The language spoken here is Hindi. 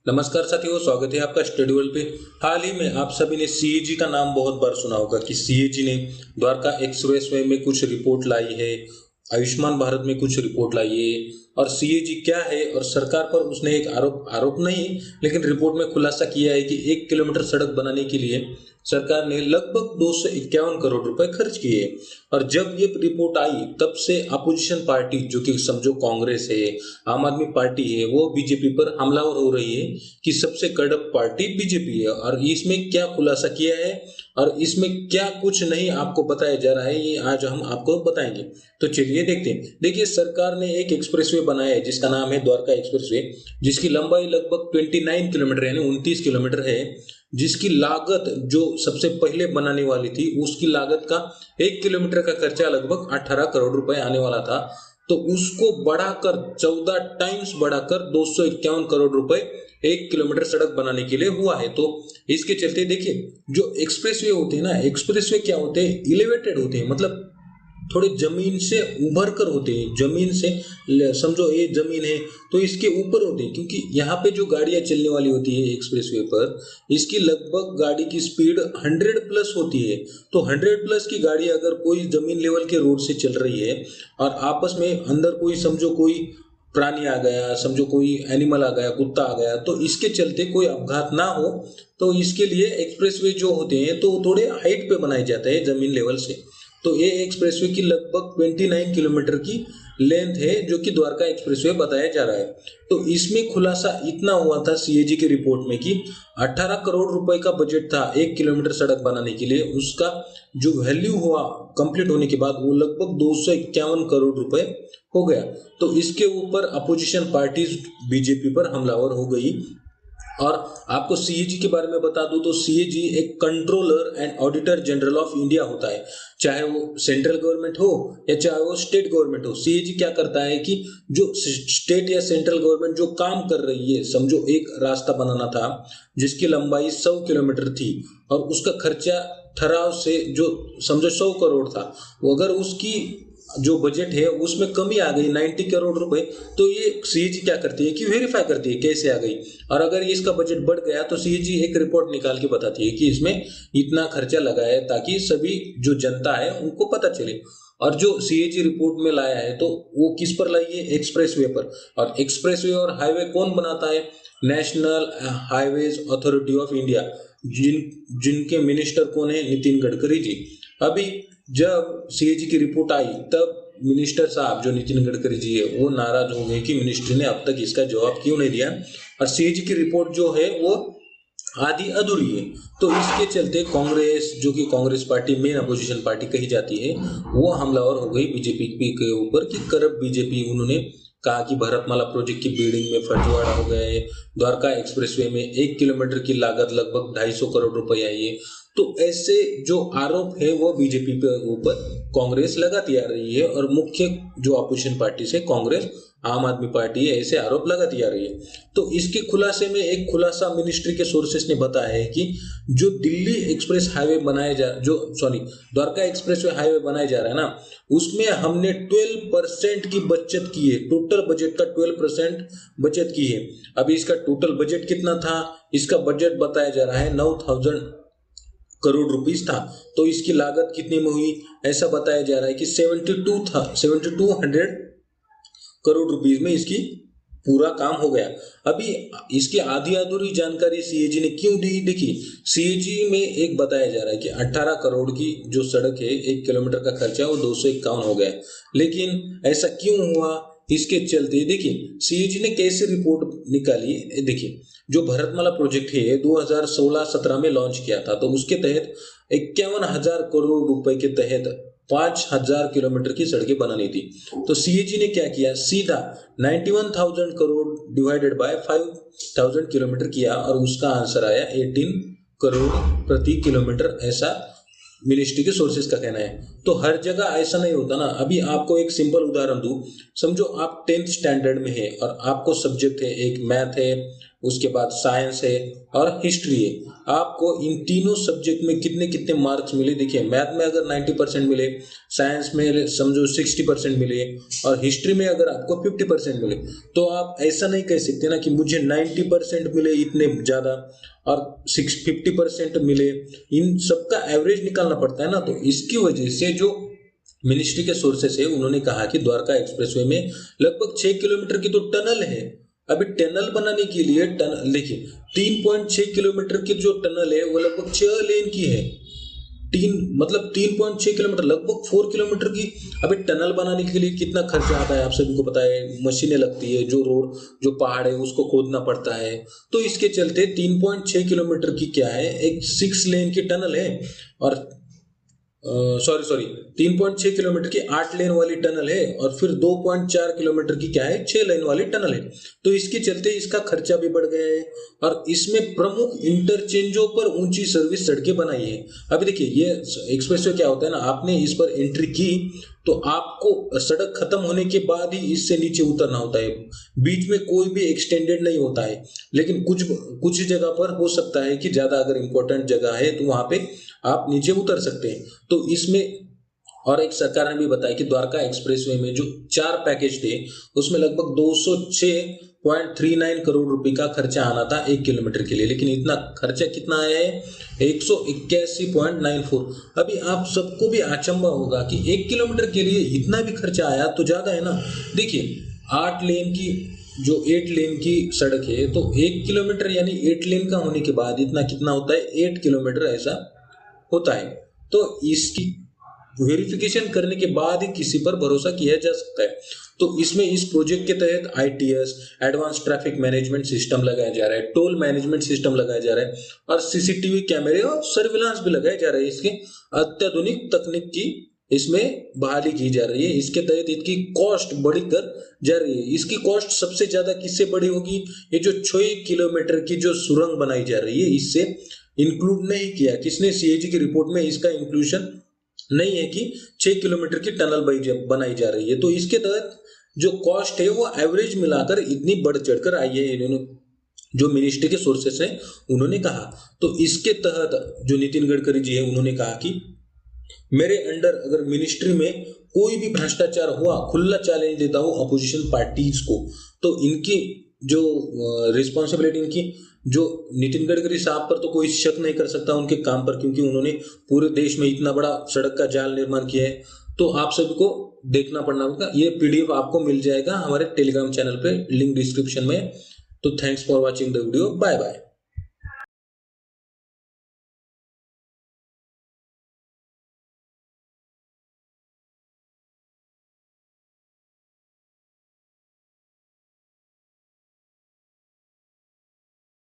नमस्कार साथियों, स्वागत है आपका स्टडी वर्ल्ड पे। हाल ही में आप सभी ने सीएजी का नाम बहुत बार सुना होगा कि सीएजी ने द्वारका एक्सप्रेस वे में कुछ रिपोर्ट लाई है, आयुष्मान भारत में कुछ रिपोर्ट लाई है। और सीएजी क्या है और सरकार पर उसने एक आरोप आरोप नहीं लेकिन रिपोर्ट में खुलासा किया है कि 1 किलोमीटर सड़क बनाने के लिए सरकार ने लगभग 251 करोड़ रुपए खर्च किए। और जब ये रिपोर्ट आई तब से अपोजिशन पार्टी, जो कि समझो कांग्रेस है, आम आदमी पार्टी है, वो बीजेपी पर हमलावर हो रही है कि सबसे कड़क पार्टी बीजेपी है। और इसमें क्या खुलासा किया है और इसमें क्या कुछ नहीं आपको बताया जा रहा है, ये आज हम आपको बताएंगे। तो चलिए देखते हैं। देखिए, सरकार ने एक एक्सप्रेसवे बनाया है जिसका नाम है द्वारका एक्सप्रेसवे, जिसकी लंबाई लगभग 29 किलोमीटर यानी 29 किलोमीटर है। जिसकी लागत, जो सबसे पहले बनाने वाली थी उसकी लागत का 1 किलोमीटर का खर्चा लगभग 18 करोड़ रुपए आने वाला था। तो उसको बढ़ाकर 14 टाइम्स बढ़ाकर 251 करोड़ रुपए 1 किलोमीटर सड़क बनाने के लिए हुआ है। तो इसके चलते देखिए, जो एक्सप्रेसवे होते हैं ना, एक्सप्रेसवे क्या होते हैं, इलेवेटेड होते हैं, मतलब थोड़े जमीन से उभर कर होते हैं। जमीन से समझो ये जमीन है तो इसके ऊपर होते हैं, क्योंकि यहाँ पे जो गाड़ियां चलने वाली होती है एक्सप्रेसवे पर, इसकी लगभग गाड़ी की स्पीड 100 प्लस होती है। तो 100 प्लस की गाड़ी अगर कोई जमीन लेवल के रोड से चल रही है और आपस में अंदर कोई, समझो कोई प्राणी आ गया, समझो कोई एनिमल आ गया, कुत्ता आ गया, तो इसके चलते कोई अपघात ना हो, तो इसके लिए एक्सप्रेसवे जो होते हैं तो थोड़े हाइट पे बनाए जाते हैं जमीन लेवल से। तो ये एक्सप्रेसवे की लगभग 29 किलोमीटर की लेंथ है, जो कि द्वारका एक्सप्रेसवे बताया जा रहा है। तो इसमें खुलासा इतना हुआ था सीएजी की रिपोर्ट में कि 18 करोड़ रुपए का बजट था 1 किलोमीटर सड़क बनाने के लिए। उसका जो वैल्यू हुआ कंप्लीट होने के बाद वो लगभग 251 करोड़ रुपए हो गया। तो इसके ऊपर अपोजिशन पार्टीज बीजेपी पर हमलावर हो गई। और आपको सीएजी के बारे में बता दूं तो सीएजी एक controller and auditor general of India होता है, चाहे वो सेंट्रल गवर्नमेंट हो या चाहे वो स्टेट गवर्नमेंट हो। सीएजी क्या करता है कि जो स्टेट या सेंट्रल गवर्नमेंट जो काम कर रही है, समझो एक रास्ता बनाना था जिसकी लंबाई 100 किलोमीटर थी और उसका खर्चा ठहराव से जो समझो 100 करोड़ था, वो अगर उसकी जो बजट है उसमें कमी आ गई 90 करोड़ रुपए, तो ये सीएजी क्या करती है कि वेरीफाई करती है कैसे आ गई। और अगर इसका बजट बढ़ गया तो सीएजी एक रिपोर्ट निकाल के बताती है कि इसमें इतना खर्चा लगा है, ताकि सभी जो जनता है उनको पता चले। और जो सीएजी रिपोर्ट में लाया है तो वो किस पर लाई है, एक्सप्रेसवे पर। और एक्सप्रेसवे और हाईवे कौन बनाता है, national highways authority of India, जिनके मिनिस्टर कौन है, नितिन गडकरी जी। अभी जब सीएजी की रिपोर्ट आई तब मिनिस्टर साहब जो नितिन गडकरी जी है वो नाराज हो गए कि मिनिस्ट्री ने अब तक इसका जवाब क्यों नहीं दिया, और सीएजी की रिपोर्ट जो है वो आधी अधूरी है। तो इसके चलते कांग्रेस, जो कि Congress party main opposition party कही जाती है, वो हमलावर हो गई बीजेपी के ऊपर कि करप्ट बीजेपी। उन्होंने कहा कि भारतमाला प्रोजेक्ट की बिल्डिंग में फर्जीवाड़ा हो गया है, द्वारका एक्सप्रेसवे में 1 किलोमीटर की लागत लगभग 250 करोड़ रुपए आई है। तो ऐसे जो आरोप है वो बीजेपी के ऊपर कांग्रेस लगाती आ रही है, और मुख्य जो अपोजिशन पार्टी से कांग्रेस, आम आदमी पार्टी है, ऐसे आरोप लगाती आ रही है। तो इसके खुलासे में एक खुलासा मिनिस्ट्री के सोर्सेस ने बताया है कि जो दिल्ली एक्सप्रेस हाईवे बनाया जा जो सॉरी द्वारका एक्सप्रेस हाईवे बनाया जा रहा है ना, उसमें हमने 12% की बचत की है, टोटल बजट का 12% बचत की है। अभी इसका टोटल बजट कितना था, इसका बजट बताया जा रहा है 9,000 करोड़ रुपीस था। तो इसकी लागत कितने में हुई, ऐसा बताया जा रहा है कि 7200 करोड़ रुपीस में इसकी पूरा काम हो गया। अभी इसकी आधी अधूरी जानकारी सीएजी ने क्यों दी, देखिए सीएजी में एक बताया जा रहा है कि 18 करोड़ की जो सड़क है 1 किलोमीटर का खर्चा वो 251 हो गया। लेकिन ऐसा क्यों हुआ, इसके चलते देखिए सीएजी ने कैसे रिपोर्ट निकाली। देखिए, जो भारतमाला प्रोजेक्ट है 2016-17 में लॉन्च किया था, तो उसके तहत 51,000 करोड़ रुपए के तहत 5,000 किलोमीटर की सड़कें बनानी थी। तो सीएजी ने क्या किया, सीधा 91,000 करोड़ डिवाइडेड बाय 5,000 किलोमीटर किया और उसका आंसर आया 18 करोड़ प्रति किलोमीटर, ऐसा मिनिस्ट्री के सोर्सेज का कहना है। तो हर जगह ऐसा नहीं होता ना। अभी आपको एक सिंपल उदाहरण दूं, समझो आप 10th स्टैंडर्ड में है और आपको सब्जेक्ट है, एक मैथ है, उसके बाद साइंस है और हिस्ट्री है। आपको इन तीनों सब्जेक्ट में कितने कितने मार्क्स मिले, देखिए मैथ में अगर 90% मिले, साइंस में समझो 60% मिले और हिस्ट्री में अगर आपको 50% मिले, तो आप ऐसा नहीं कह सकते ना कि मुझे 90% मिले इतने ज़्यादा और 50% मिले, इन सबका एवरेज निकालना पड़ता है ना। तो इसकी वजह से जो मिनिस्ट्री के सोर्सेस है उन्होंने कहा कि द्वारका एक्सप्रेसवे में लगभग 6 किलोमीटर की तो टनल है। अभी टनल बनाने के लिए देखिए 3.6 किलोमीटर की जो टनल है वो लगभग 6 लेन की है। 3.6 किलोमीटर लगभग 4 किलोमीटर की। अभी टनल बनाने के लिए कितना खर्चा आता है आप सभी को पता है, मशीनें लगती है, जो रोड जो पहाड़ है उसको खोदना पड़ता है। तो इसके चलते 3.6 किलोमीटर की क्या है, एक 6 लेन की टनल है और सॉरी 3.6 किलोमीटर की 8 लेन वाली टनल है और फिर 2.4 किलोमीटर की क्या है, 6 लेन वाली टनल है। तो इसके चलते इसका खर्चा भी बढ़ गया है और इसमें प्रमुख इंटरचेंजों पर ऊंची सर्विस सड़कें बनाई है। अभी देखिए ये एक्सप्रेसवे क्या होता है ना, आपने इस पर एंट्री की तो आपको सड़क खत्म होने के बाद ही इससे नीचे उतरना होता है, बीच में कोई भी एक्सटेंडेड नहीं होता है। लेकिन कुछ जगह पर हो सकता है कि ज्यादा अगर इंपॉर्टेंट जगह है तो वहां पे आप नीचे उतर सकते हैं। तो इसमें और एक सरकार ने भी बताया कि द्वारका एक्सप्रेसवे में जो 4 पैकेज थे उसमें लगभग 206.39 करोड़ रुपए का खर्चा आना था 1 किलोमीटर के लिए, लेकिन इतना खर्चा कितना आया है, 181.94। अभी आप सबको भी अचंभा होगा कि 1 किलोमीटर के लिए इतना भी खर्चा आया तो ज्यादा है ना। देखिए 8 लेन की जो 8 लेन की सड़क है तो 1 किलोमीटर यानी 8 लेन का होने के बाद इतना कितना होता है, 8 किलोमीटर ऐसा होता है। तो इसकी वेरिफिकेशन करने के बाद ही किसी पर भरोसा किया जा सकता है। तो इसमें इस प्रोजेक्ट के तहत ITS advance traffic management system लगाया जा रहा है, टोल मैनेजमेंट सिस्टम लगाया जा रहा है और CCTV कैमरे और सर्विलांस भी लगाए जा रहे हैं। इसके अत्याधुनिक तकनीक की इसमें बहाली की जा रही है। इसके तहत इसकी कॉस्ट बढ़कर जा रही है। इसकी कॉस्ट सबसे ज्यादा किससे बढ़ी होगी, ये जो 6 किलोमीटर की जो सुरंग बनाई जा रही है इससे इंक्लूड नहीं किया किसने, CAG की रिपोर्ट में इसका इंक्लूजन नहीं है कि 6 किलोमीटर की टनल बनाई जा रही है। तो इसके तहत जो कॉस्ट है वो एवरेज मिलाकर इतनी बढ़ चढ़कर आई है, इन्होंने जो मिनिस्ट्री के सोर्सेस हैं उन्होंने कहा। तो इसके तहत जो नितिन गडकरी जी है उन्होंने कहा कि मेरे अंडर अगर मिनिस्ट्री में कोई भी भ्रष्टाचार हुआ, खुला चैलेंज देता हूं अपोजिशन पार्टीज को, तो इनकी जो रिस्पॉन्सिबिलिटी इनकी जो नितिन गडकरी साहब पर तो कोई शक नहीं कर सकता उनके काम पर, क्योंकि उन्होंने पूरे देश में इतना बड़ा सड़क का जाल निर्माण किया है। तो आप सभी को देखना पड़ना होगा। ये PDF आपको मिल जाएगा हमारे टेलीग्राम चैनल पे, लिंक डिस्क्रिप्शन में। तो thanks for watching the video, bye bye.